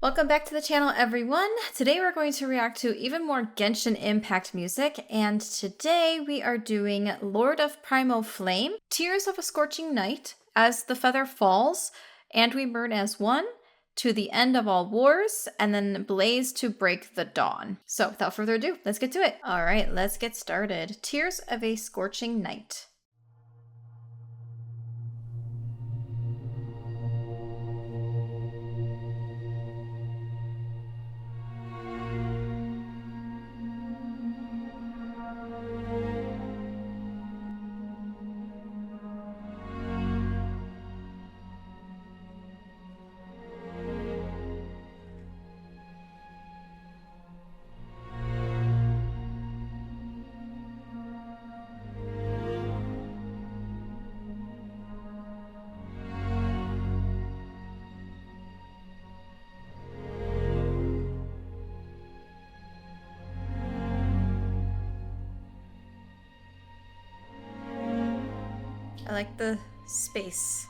Welcome back to the channel, everyone. Today we're going to react to even more Genshin Impact music, and today we are doing Lord of Primal Flame, Tears of a Scorching Night, As the Feather Falls, And We Burn as One, To the End of All Wars, and then Blaze to Break the Dawn. So without further ado, let's get to it. All right, let's get started. Tears of a Scorching Night. I like the space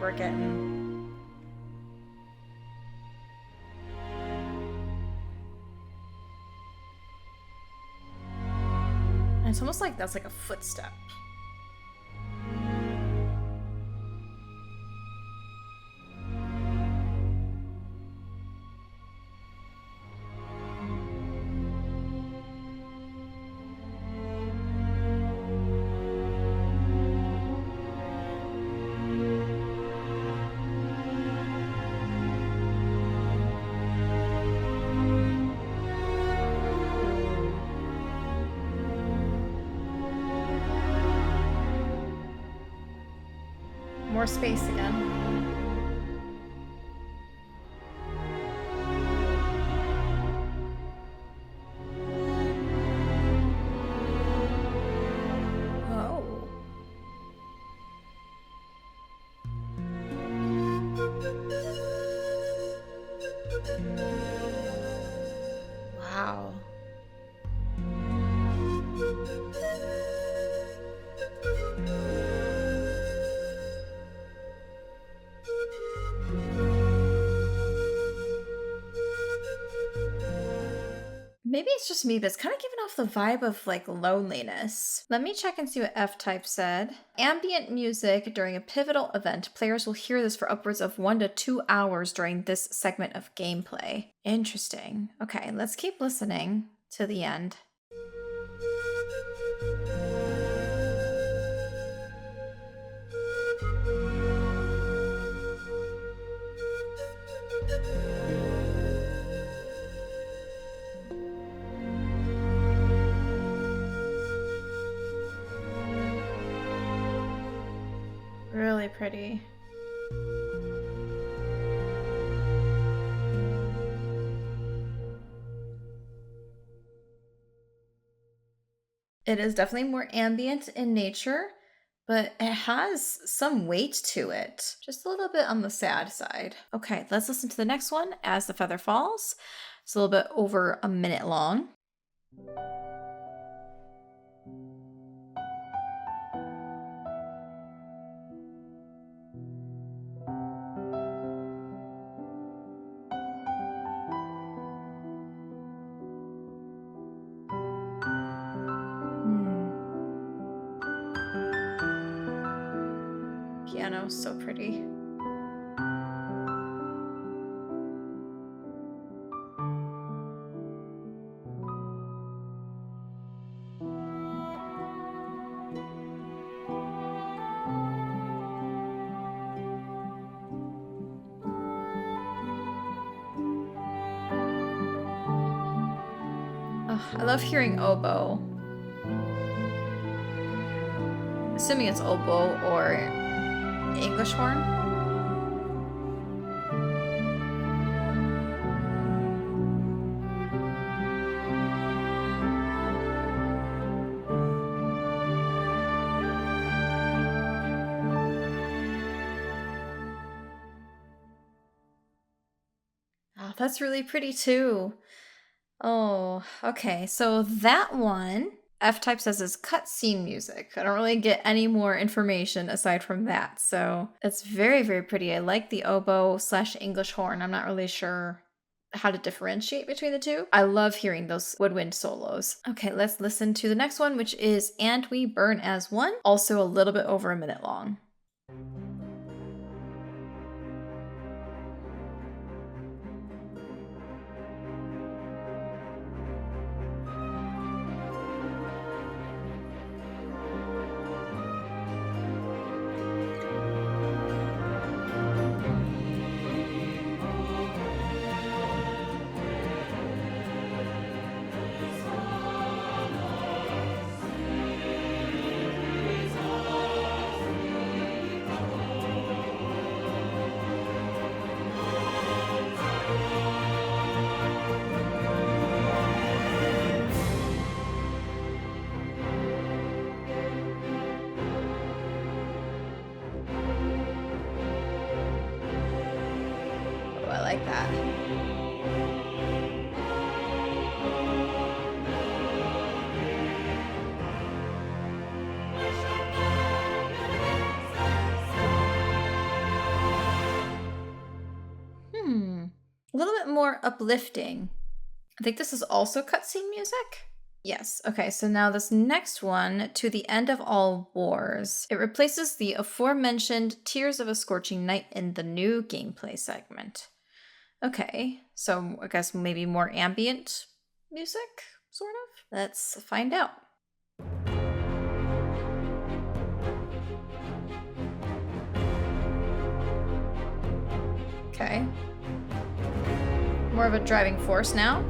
we're getting. And it's almost like that's like a footstep. More space again. Oh. Wow. Maybe it's just me, but it's kind of giving off the vibe of like loneliness. Let me check and see what F-Type said. Ambient music during a pivotal event. Players will hear this for upwards of 1 to 2 hours during this segment of gameplay. Interesting. Okay, let's keep listening to the end. Really pretty. It is definitely more ambient in nature, but it has some weight to it. Just a little bit on the sad side. Okay, let's listen to the next one, As the Feather Falls. It's a little bit over a minute long. Piano, so pretty. Oh, I love hearing oboe. Assuming it's oboe or English horn. Oh, that's really pretty too. Oh, okay. So that one F-Type says is cutscene music. I don't really get any more information aside from that. So it's very, very pretty. I like the oboe / English horn. I'm not really sure how to differentiate between the two. I love hearing those woodwind solos. Okay, let's listen to the next one, which is And We Burn as One. Also a little bit over a minute long. Like that. A little bit more uplifting. I think this is also cutscene music. Yes. Okay, so now this next one, To the End of All Wars. It replaces the aforementioned Tears of a Scorching Night in the new gameplay segment. Okay, so I guess maybe more ambient music, sort of? Let's find out. Okay. More of a driving force now.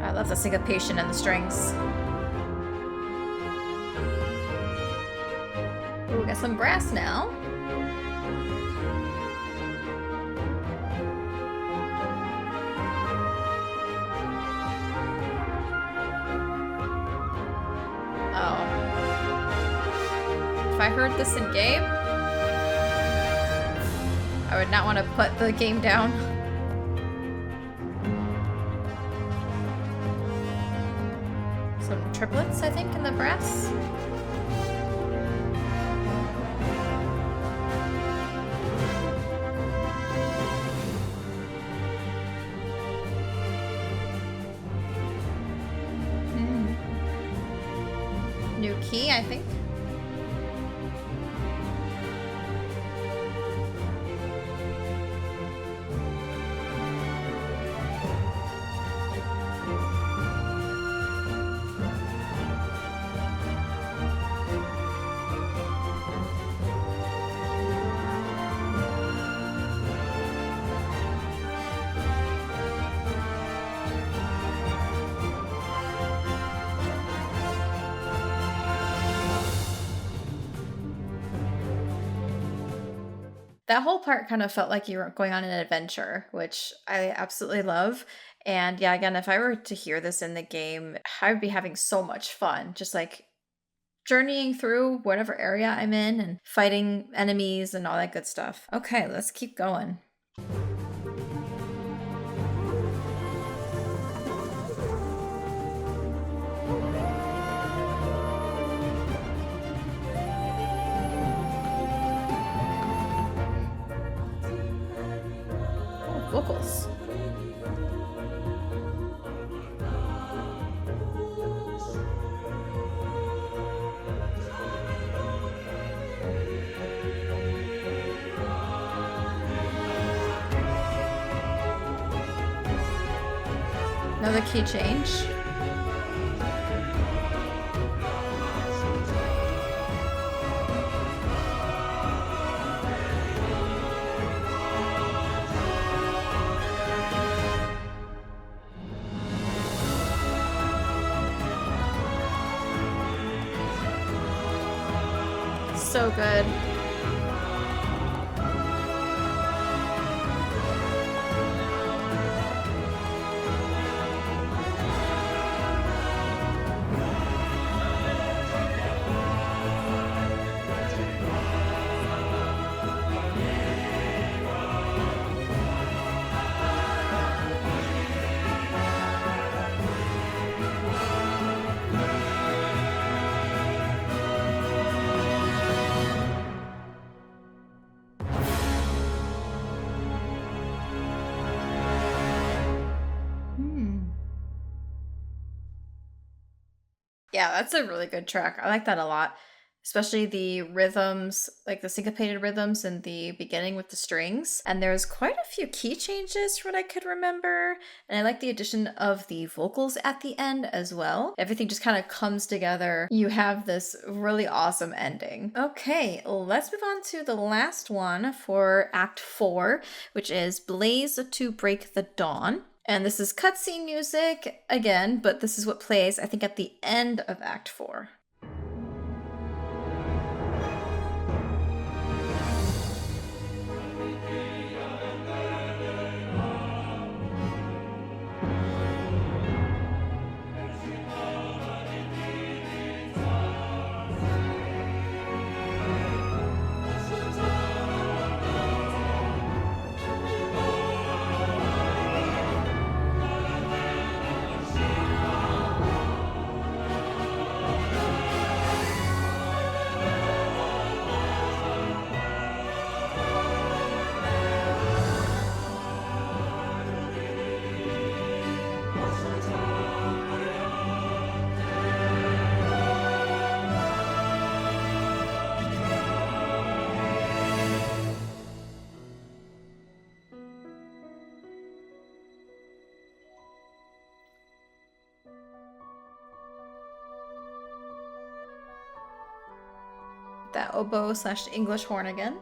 I love the syncopation and the strings. Ooh, we got some brass now. Oh. If I heard this in game, I would not want to put the game down. Some triplets, I think, in the brass. New key, I think. That whole part kind of felt like you were going on an adventure, which I absolutely love. And yeah, again, if I were to hear this in the game, I would be having so much fun. Just like journeying through whatever area I'm in and fighting enemies and all that good stuff. Okay, let's keep going. Vocals. Another key change. So good. Yeah, that's a really good track. I like that a lot. Especially the rhythms, like the syncopated rhythms in the beginning with the strings. And there's quite a few key changes from what I could remember. And I like the addition of the vocals at the end as well. Everything just kind of comes together. You have this really awesome ending. Okay, let's move on to the last one for Act 4, which is Blaze to Break the Dawn. And this is cutscene music again, but this is what plays, I think, at the end of Act 4. That oboe / English horn again.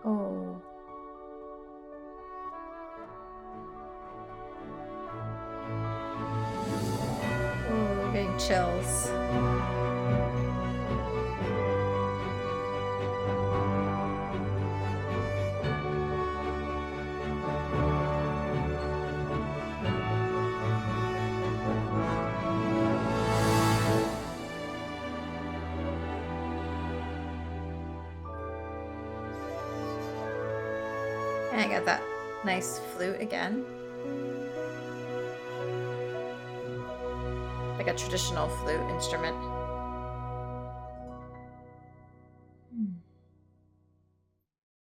Oh. Ooh, getting chills. And I got that nice flute again. Like a traditional flute instrument.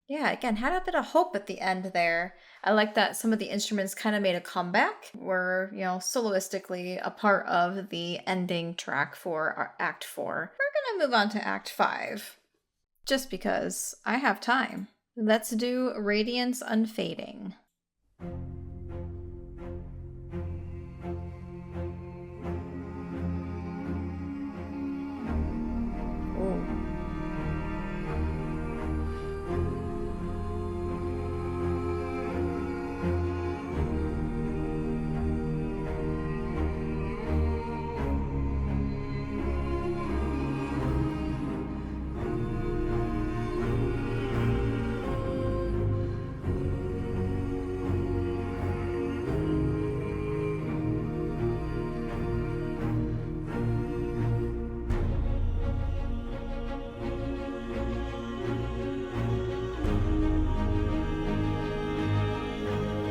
Yeah, again, had a bit of hope at the end there. I like that some of the instruments kind of made a comeback, were, soloistically a part of the ending track for our Act 4. We're gonna move on to Act 5, just because I have time. Let's do Radiance Unfading.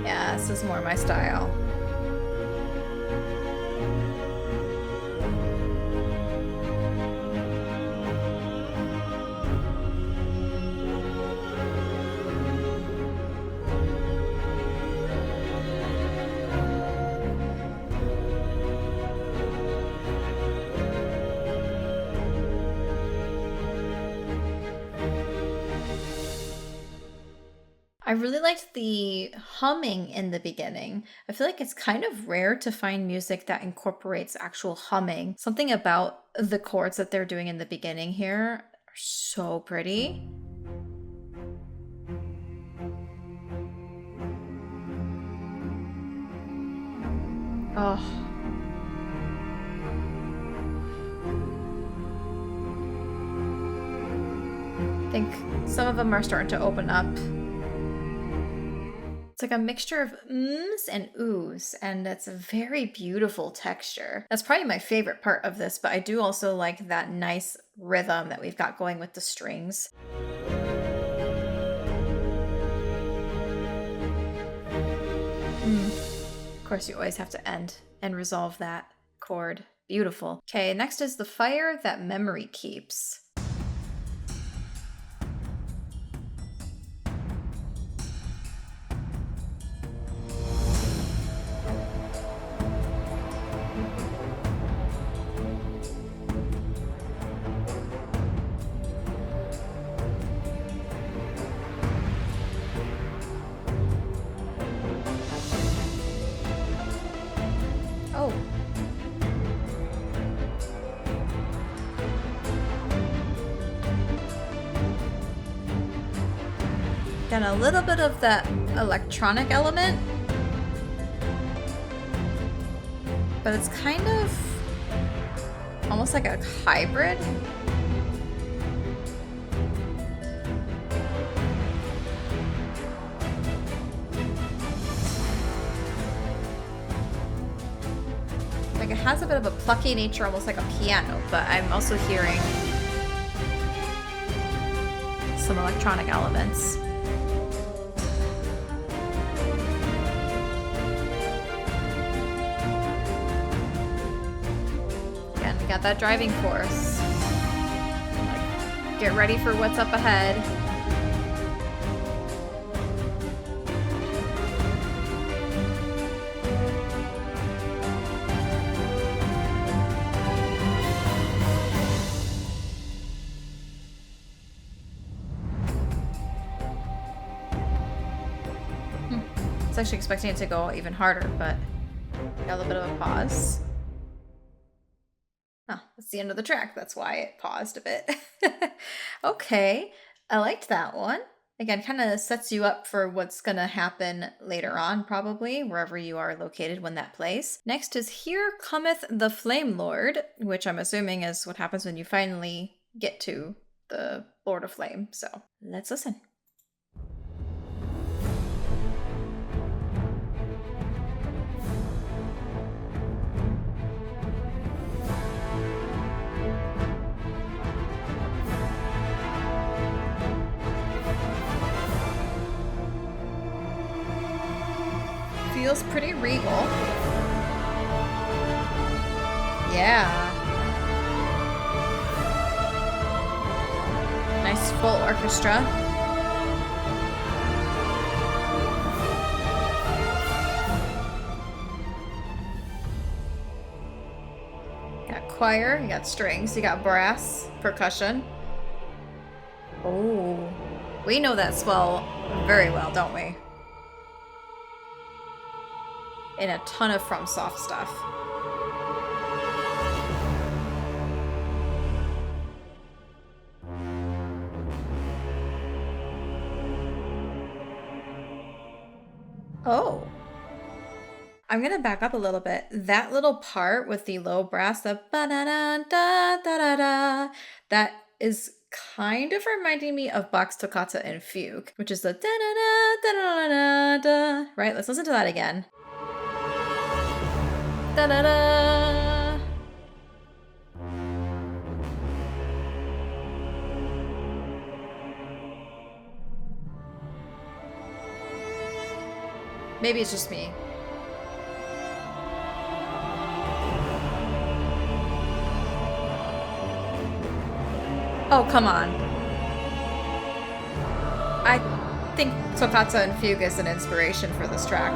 Yeah, this is more my style. I really liked the humming in the beginning. I feel like it's kind of rare to find music that incorporates actual humming. Something about the chords that they're doing in the beginning here are so pretty. Oh. I think some of them are starting to open up. It's like a mixture of ums and oohs, and it's a very beautiful texture. That's probably my favorite part of this, but I do also like that nice rhythm that we've got going with the strings. Of course, you always have to end and resolve that chord. Beautiful. Okay, next is The Fire That Memory Keeps. Again, a little bit of that electronic element. But it's kind of almost like a hybrid. Like it has a bit of a plucky nature, almost like a piano, but I'm also hearing some electronic elements. Again, we got that driving force. Like, get ready for what's up ahead. I was actually expecting it to go even harder, but got a little bit of a pause. Oh, that's the end of the track. That's why it paused a bit. Okay, I liked that one. Again, kind of sets you up for what's gonna happen later on, probably, wherever you are located when that plays. Next is Here Cometh the Flamelord, which I'm assuming is what happens when you finally get to the Lord of Flame. So let's listen. Feels pretty regal. Yeah. Nice full orchestra. Got choir, you got strings, you got brass, percussion. Oh, we know that swell very well, don't we? In a ton of FromSoft stuff. Oh. I'm gonna back up a little bit. That little part with the low brass, the ba-da-da-da-da-da-da, that is kind of reminding me of Bach's Toccata and Fugue, which is the da-da-da-da-da-da-da. Right, let's listen to that again. Da-da-da. Maybe it's just me. Oh, come on. I think Toccata and Fugue is an inspiration for this track.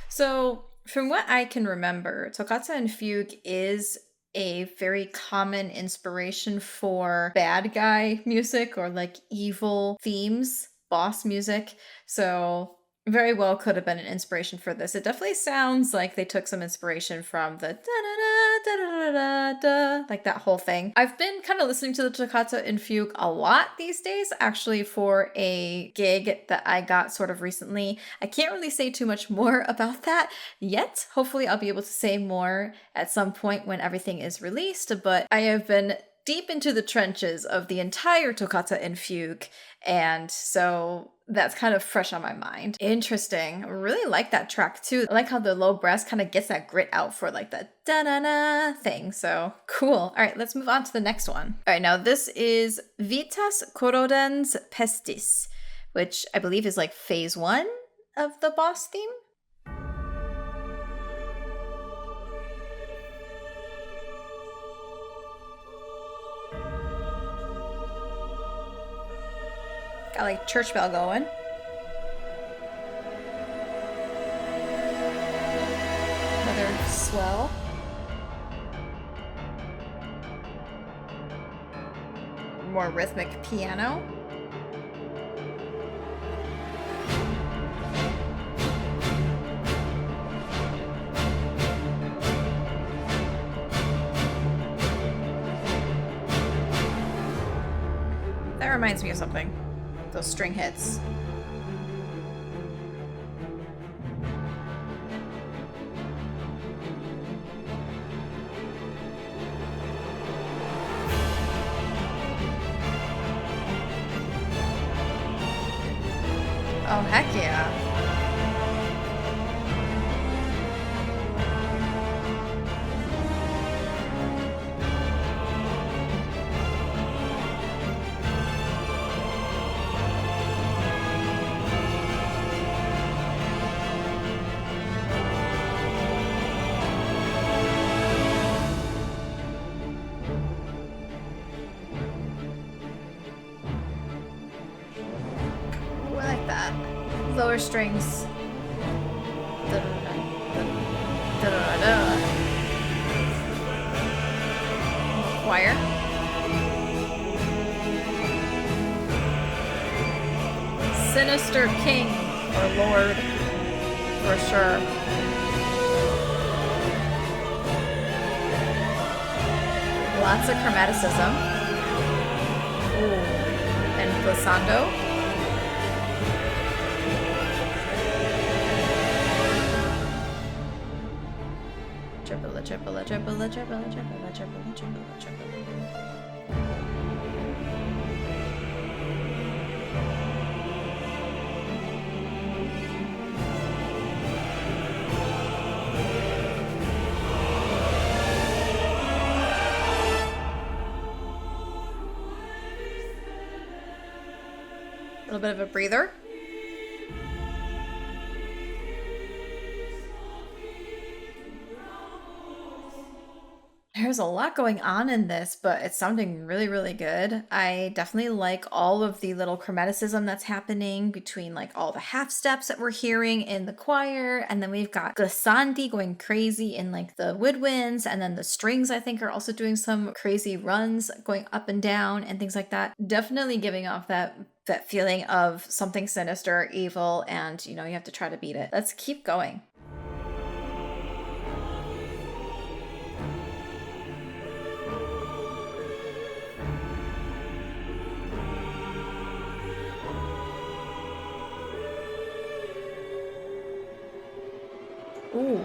So, from what I can remember, Toccata and Fugue is a very common inspiration for bad guy music or like evil themes, boss music. So, very well could have been an inspiration for this. It definitely sounds like they took some inspiration from the da-da-da-da-da-da-da, like that whole thing. I've been kind of listening to the Toccata and Fugue a lot these days, actually, for a gig that I got sort of recently. I can't really say too much more about that yet. Hopefully I'll be able to say more at some point when everything is released, but I have been deep into the trenches of the entire Toccata and Fugue, and so that's kind of fresh on my mind. Interesting. I really like that track too. I like how the low brass kind of gets that grit out for like the da-na-na thing. So cool. All right, let's move on to the next one. All right, now this is Vitas Corrodens Pestis, which I believe is like phase 1 of the boss theme. Got like church bell going. Another swell. More rhythmic piano. That reminds me of something. Those string hits. Oh, heck yeah. Lower strings. Choir. Sinister King or Lord, for sure. Lots of chromaticism. Ooh. And glissando. Triple. A little bit of a breather. There's a lot going on in this, but it's sounding really, really good. I definitely like all of the little chromaticism that's happening between like all the half steps that we're hearing in the choir. And then we've got glissandi going crazy in like the woodwinds. And then the strings, I think, are also doing some crazy runs going up and down and things like that. Definitely giving off that feeling of something sinister, evil, and you have to try to beat it. Let's keep going. Ooh.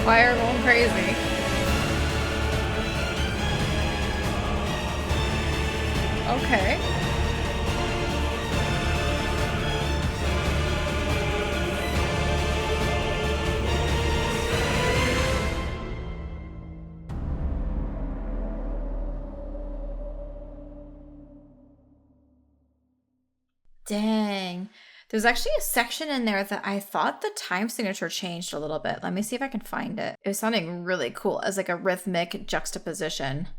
Choir going crazy. Okay. Dang. There's actually a section in there that I thought the time signature changed a little bit. Let me see if I can find it. It was sounding really cool as like a rhythmic juxtaposition.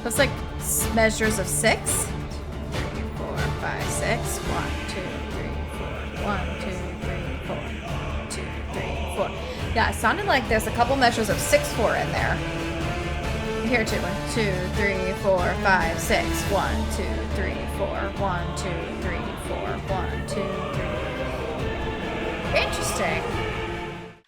Looks like measures of 6. 3, 4, 5, 6. 1, 2, 3, 4. 1, 2, 3, 4. 2, 3, 4. Yeah, it sounded like there's a couple measures of 6/4 in there. Here too. 1, 2, 3, 4, 5, 6. 1, 2, 3, 4. 1, 2, 3, 4. 1, 2, 3. Interesting.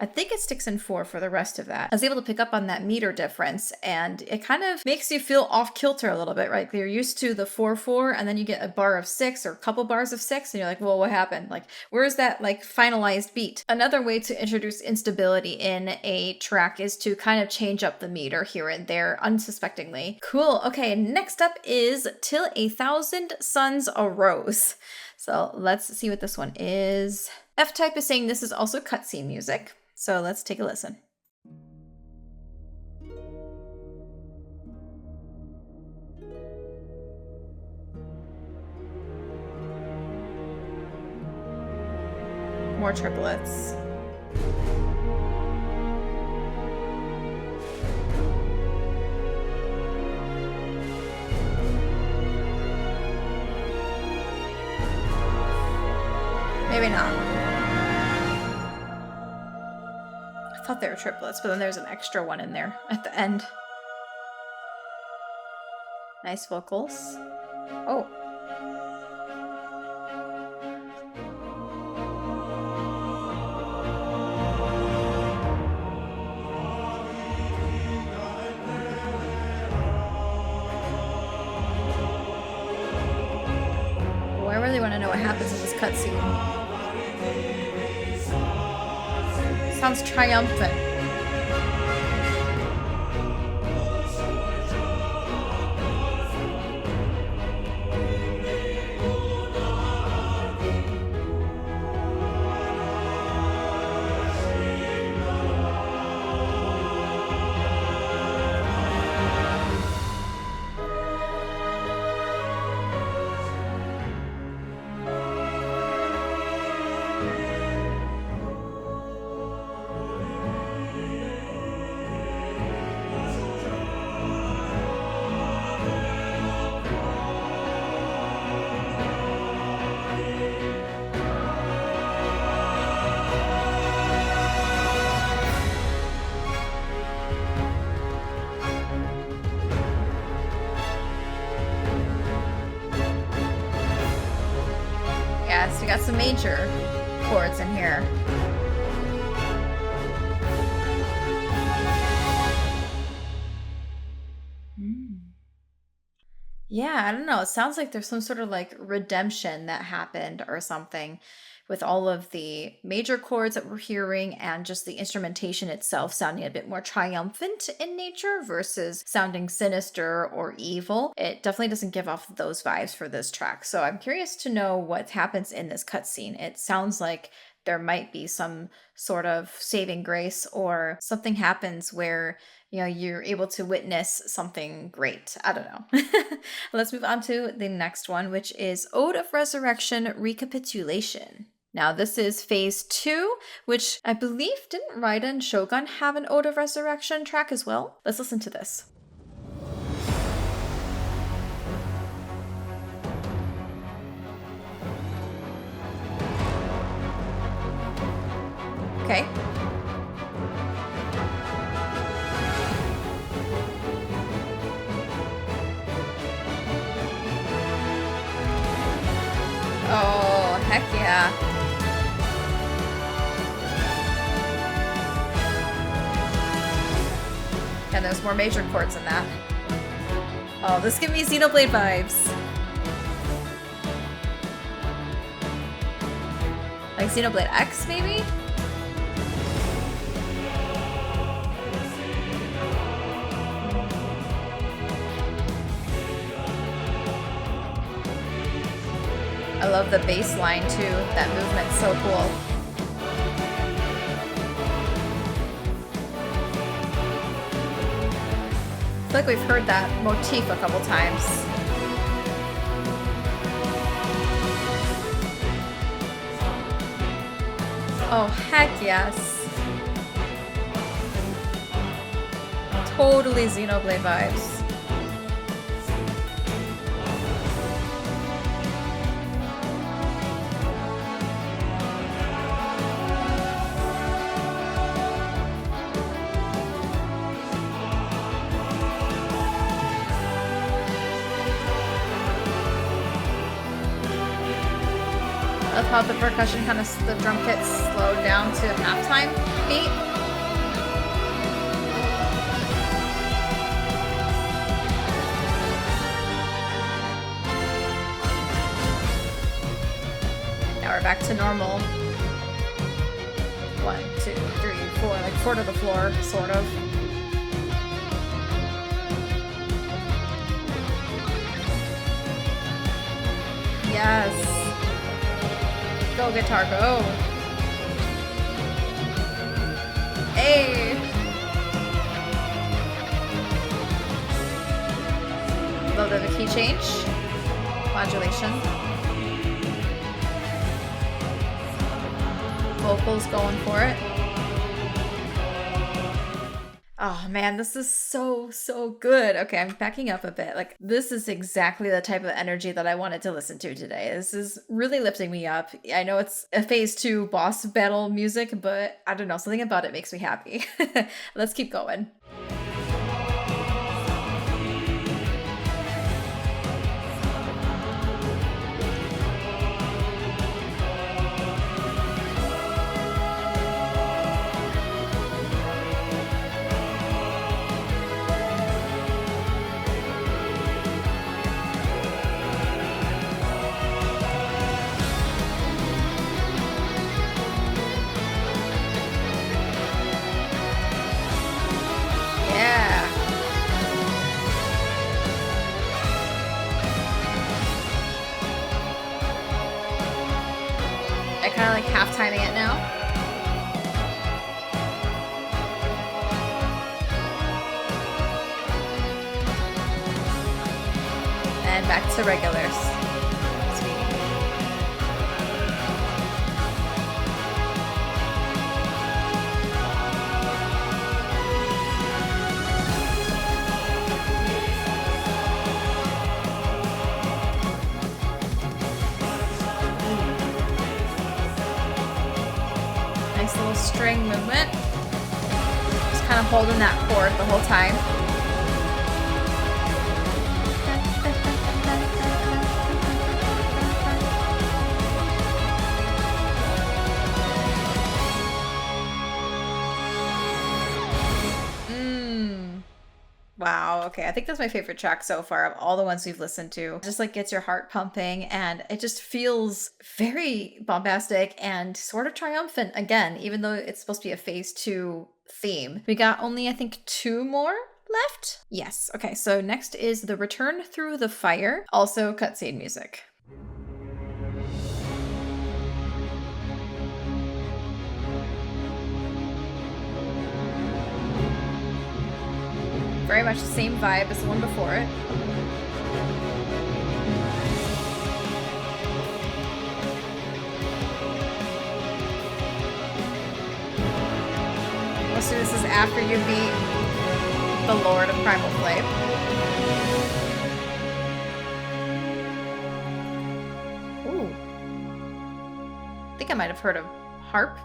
I think it sticks in 4 for the rest of that. I was able to pick up on that meter difference, and it kind of makes you feel off kilter a little bit, right? You're used to the 4/4, and then you get a bar of 6 or a couple bars of 6, and you're like, well, what happened? Like, where's that like finalized beat? Another way to introduce instability in a track is to kind of change up the meter here and there unsuspectingly. Cool. Okay, next up is Till a Thousand Suns Arose. So let's see what this one is. F-Type is saying this is also cutscene music. So let's take a listen. More triplets. Maybe not. I thought they were triplets, but then there's an extra one in there at the end. Nice vocals. Oh. Oh, I really want to know what happens in this cutscene. Sounds triumphant. Yes, we got some major chords in here. Yeah, I don't know. It sounds like there's some sort of like redemption that happened or something with all of the major chords that we're hearing and just the instrumentation itself sounding a bit more triumphant in nature versus sounding sinister or evil. It definitely doesn't give off those vibes for this track. So I'm curious to know what happens in this cutscene. It sounds like there might be some sort of saving grace or something happens where you're able to witness something great. I don't know. Let's move on to the next one, which is Ode of Resurrection, Recapitulation. Now, this is phase 2, which I believe didn't Raida and Shogun have an Ode of Resurrection track as well? Let's listen to this. Okay. Oh, heck yeah. And there's more major chords in that. Oh, this gives me Xenoblade vibes. Like Xenoblade X, maybe? I love the bass line too. That movement's so cool. I feel like we've heard that motif a couple times. Oh, heck yes. Totally Xenoblade vibes. how the percussion kind of, the drum kit slowed down to halftime beat. Now we're back to normal. 1, 2, 3, 4, like 4 to the floor, sort of. Yes. Go guitar, go. Hey. A little bit of a key change. Modulation. Vocals going for it. Oh man, this is so good. Okay, I'm backing up a bit. Like, this is exactly the type of energy that I wanted to listen to today. This is really lifting me up. I know it's a phase 2 boss battle music, but I don't know, something about it makes me happy. Let's keep going. Half-timing it now. And back to regulars. Nice little string movement. Just kind of holding that chord the whole time. Wow, okay, I think that's my favorite track so far of all the ones we've listened to. It just like gets your heart pumping and it just feels very bombastic and sort of triumphant again, even though it's supposed to be a phase 2 theme. We got only, I think, 2 more left? Yes, okay, so next is The Return Through the Fire, also cutscene music. Very much the same vibe as the one before it. So this is after you beat the Lord of Primal Flame. Ooh. I think I might have heard a harp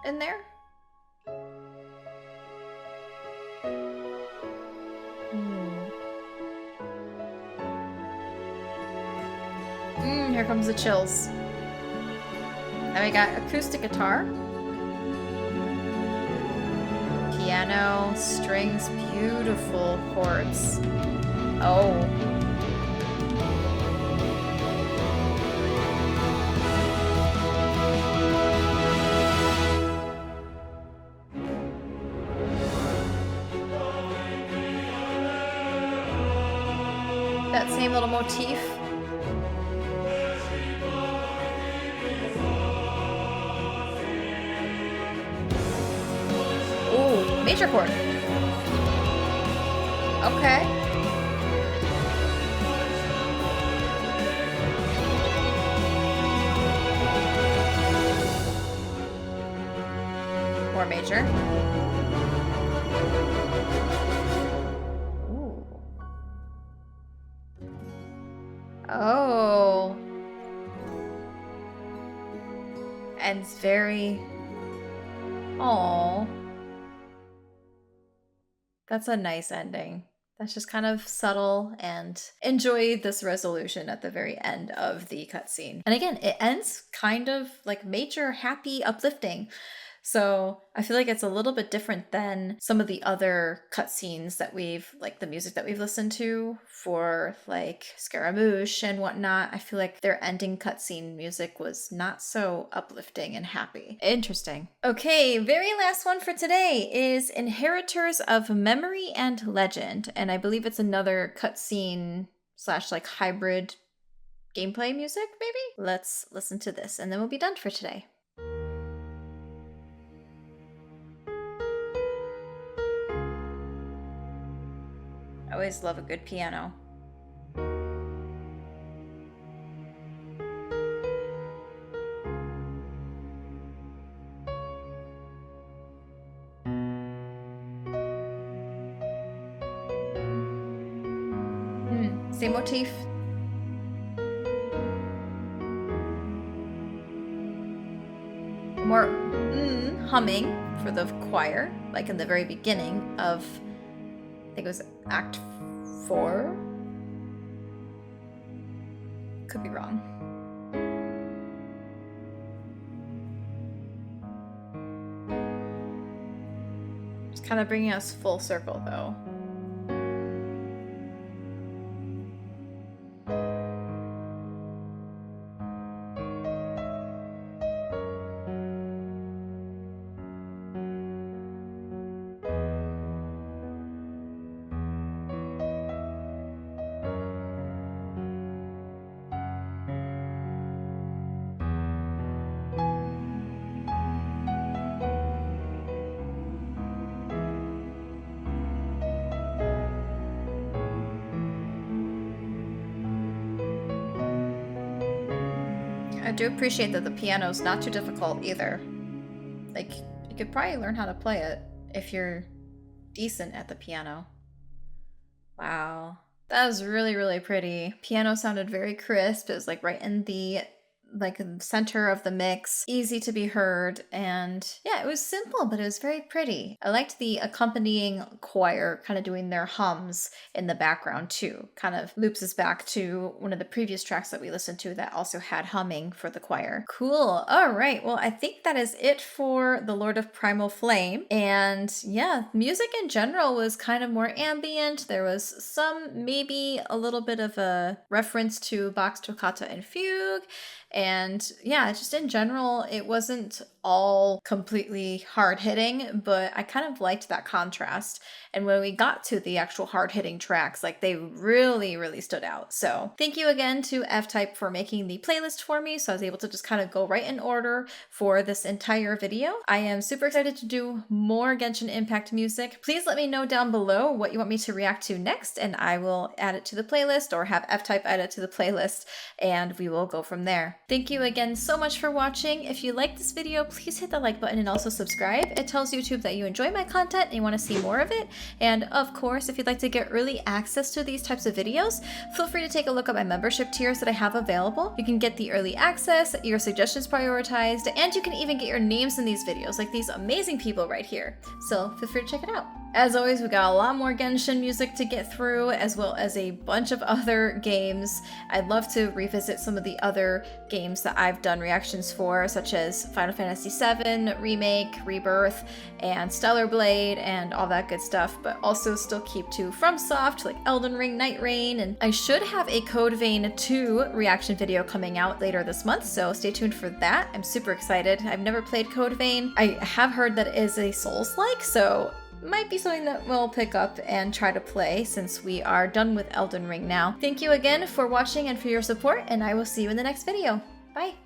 in there. Here comes the chills. Then we got acoustic guitar. Piano, strings, beautiful chords. Oh. That same little motif. Major chord. Okay. More major. Ooh. Oh. And it's very... Aww. That's a nice ending. That's just kind of subtle, and enjoy this resolution at the very end of the cutscene. And again, it ends kind of like major, happy, uplifting. So I feel like it's a little bit different than some of the other cutscenes that like the music that we've listened to for like Scaramouche and whatnot. I feel like their ending cutscene music was not so uplifting and happy. Interesting. Okay, very last one for today is Inheritors of Memory and Legend. And I believe it's another cutscene / like hybrid gameplay music, maybe? Let's listen to this and then we'll be done for today. I always love a good piano. Same motif. More humming for the choir, like in the very beginning of, I think it was Act 4? Could be wrong. It's kind of bringing us full circle, though. I do appreciate that the piano's not too difficult either. Like, you could probably learn how to play it if you're decent at the piano. Wow. That was really, really pretty. Piano sounded very crisp. It was like right in the center of the mix, easy to be heard, and yeah, it was simple, but it was very pretty. I liked the accompanying choir kind of doing their hums in the background too. Kind of loops us back to one of the previous tracks that we listened to that also had humming for the choir. Cool. All right. Well, I think that is it for the Lord of Primal Flame. And yeah, music in general was kind of more ambient. There was some, maybe a little bit of a reference to Bach's Toccata and Fugue. And yeah, just in general, it wasn't all completely hard-hitting, but I kind of liked that contrast. And when we got to the actual hard-hitting tracks, like they really, really stood out. So thank you again to F-Type for making the playlist for me, so I was able to just kind of go right in order for this entire video. I am super excited to do more Genshin Impact music. Please let me know down below what you want me to react to next, and I will add it to the playlist or have F-Type add it to the playlist, and we will go from there. Thank you again so much for watching. If you like this video, please hit the like button and also subscribe. It tells YouTube that you enjoy my content and you want to see more of it. And of course, if you'd like to get early access to these types of videos, feel free to take a look at my membership tiers that I have available. You can get the early access, your suggestions prioritized, and you can even get your names in these videos, like these amazing people right here. So feel free to check it out. As always, we got a lot more Genshin music to get through, as well as a bunch of other games. I'd love to revisit some of the other games that I've done reactions for, such as Final Fantasy VII Remake, Rebirth, and Stellar Blade, and all that good stuff, but also still keep to FromSoft, like Elden Ring, Night Rain, and I should have a Code Vein 2 reaction video coming out later this month, so stay tuned for that. I'm super excited. I've never played Code Vein. I have heard that it is a Souls-like, so might be something that we'll pick up and try to play since we are done with Elden Ring now. Thank you again for watching and for your support, and I will see you in the next video. Bye!